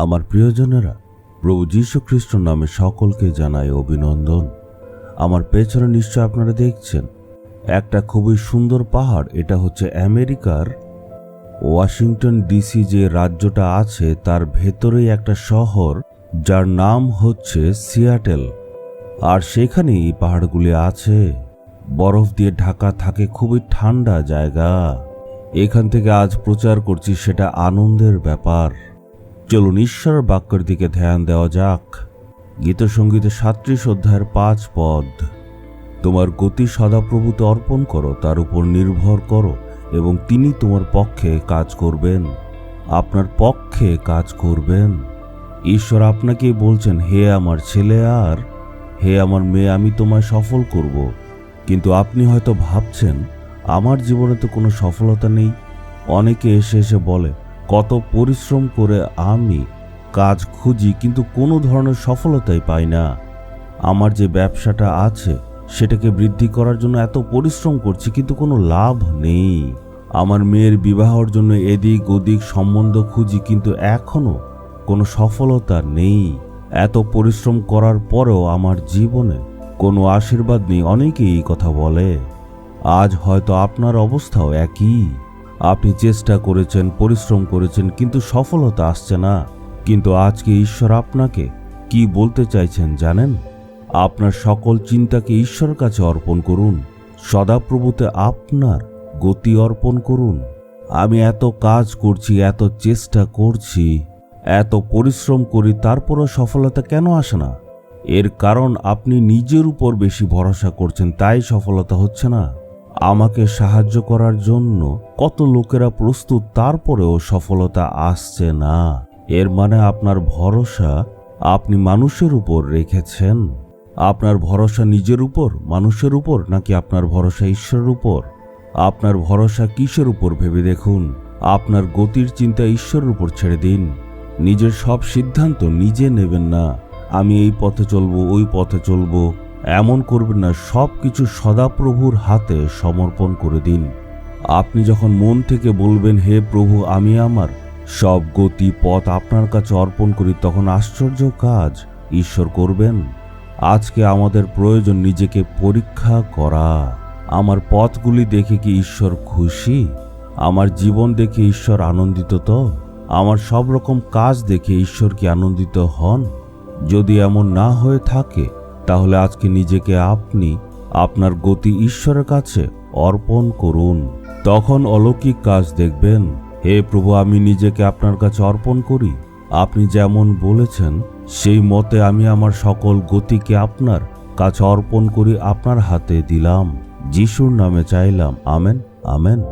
আমার প্রিয়জনেরা, প্রভু যীশু খ্রিস্টর নামে সকলকে জানাই অভিনন্দন। আমার পেছনে নিশ্চয় আপনারা দেখছেন একটা খুবই সুন্দর পাহাড়। এটা হচ্ছে আমেরিকার ওয়াশিংটন ডিসি যে রাজ্যটা আছে তার ভেতরেই একটা শহর, যার নাম হচ্ছে সিয়াটেল। আর সেখানেই এই পাহাড়গুলি আছে, বরফ দিয়ে ঢাকা থাকে, খুবই ঠান্ডা জায়গা। এখান থেকে আজ প্রচার করছি, সেটা আনন্দের ব্যাপার। চলুন ঈশ্বরের বাক্যের দিকে ধ্যান দেওয়া যাক। গীতসঙ্গীতে 37 অধ্যায়ের 5 পদ। তোমার গতি সদাপ্রভুতে অর্পণ করো, তার উপর নির্ভর করো এবং তিনি তোমার পক্ষে কাজ করবেন, আপনার পক্ষে কাজ করবেন। ঈশ্বর আপনাকেই বলছেন, হে আমার ছেলে আর হে আমার মেয়ে, আমি তোমায় সফল করব। কিন্তু আপনি হয়তো ভাবছেন, আমার জীবনে তো কোনো সফলতা নেই। অনেকে এসে এসে বলে, কত পরিশ্রম করে আমি কাজ খুঁজি কিন্তু কোনো ধরনের সফলতাই পাই না। আমার যে ব্যবসাটা আছে সেটাকে বৃদ্ধি করার জন্য এত পরিশ্রম করছি কিন্তু কোনো লাভ নেই। আমার মেয়ের বিবাহের জন্য এদিক ওদিক সম্বন্ধ খুঁজি কিন্তু এখনো কোনো সফলতা নেই। এত পরিশ্রম করার পরেও আমার জীবনে কোনো আশীর্বাদ নেই। অনেকেই এই কথা বলে। আজ হয়তো আপনার অবস্থাও একই। আপনি চেষ্টা করেছেন, পরিশ্রম করেছেন কিন্তু সফলতা আসছে না। কিন্তু আজকে ঈশ্বর আপনাকে কি বলতে চাইছেন জানেন? আপনার সকল চিন্তাকে ঈশ্বরের কাছে অর্পণ করুন, সদাপ্রভুতে আপনার গতি অর্পণ করুন। আমি এত কাজ করছি, এত চেষ্টা করছি, এত পরিশ্রম করি, তারপরও সফলতা কেন আসে না? এর কারণ আপনি নিজের উপর বেশি ভরসা করছেন, তাই সফলতা হচ্ছে না। আমাকে সাহায্য করার জন্য কত লোকেরা প্রস্তুত, তারপরেও সফলতা আসছে না। এর মানে আপনার ভরসা আপনি মানুষের উপর রেখেছেন। আপনার ভরসা নিজের উপর, মানুষের উপর, নাকি আপনার ভরসা ঈশ্বরের উপর? আপনার ভরসা কিসের উপর ভেবে দেখুন। আপনার গতির চিন্তা ঈশ্বরের উপর ছেড়ে দিন। নিজের সব সিদ্ধান্ত নিজে নেবেন না। আমি এই পথে চলবো, ওই পথে চলবো, এমন করবেন না। সব কিছু সদাপ্রভুর হাতে সমর্পণ করে দিন। আপনি যখন মন থেকে বলবেন, হে প্রভু, আমি আমার সব গতি পথ আপনার কাছে অর্পণ করি, তখন আশ্চর্য কাজ ঈশ্বর করবেন। আজকে আমাদের প্রয়োজন নিজেকে পরীক্ষা করা। আমার পথগুলি দেখে কি ঈশ্বর খুশি? আমার জীবন দেখে ঈশ্বর আনন্দিত তো? আমার সব রকম কাজ দেখে ঈশ্বর কি আনন্দিত হন? যদি এমন না হয়ে থাকে, তাহলে আজকে নিজেকে আপনি আপনার গতি ঈশ্বরের কাছে অর্পণ করুন। তখন অলৌকিক কাজ দেখবেন। হে প্রভু, আমি নিজেকে আপনার কাছে অর্পণ করি। আপনি যেমন বলেছেন সেই মতে আমি আমার সকল গতিকে আপনার কাছে অর্পণ করি, আপনার হাতে দিলাম। যিশুর নামে চাইলাম, আমেন, আমেন।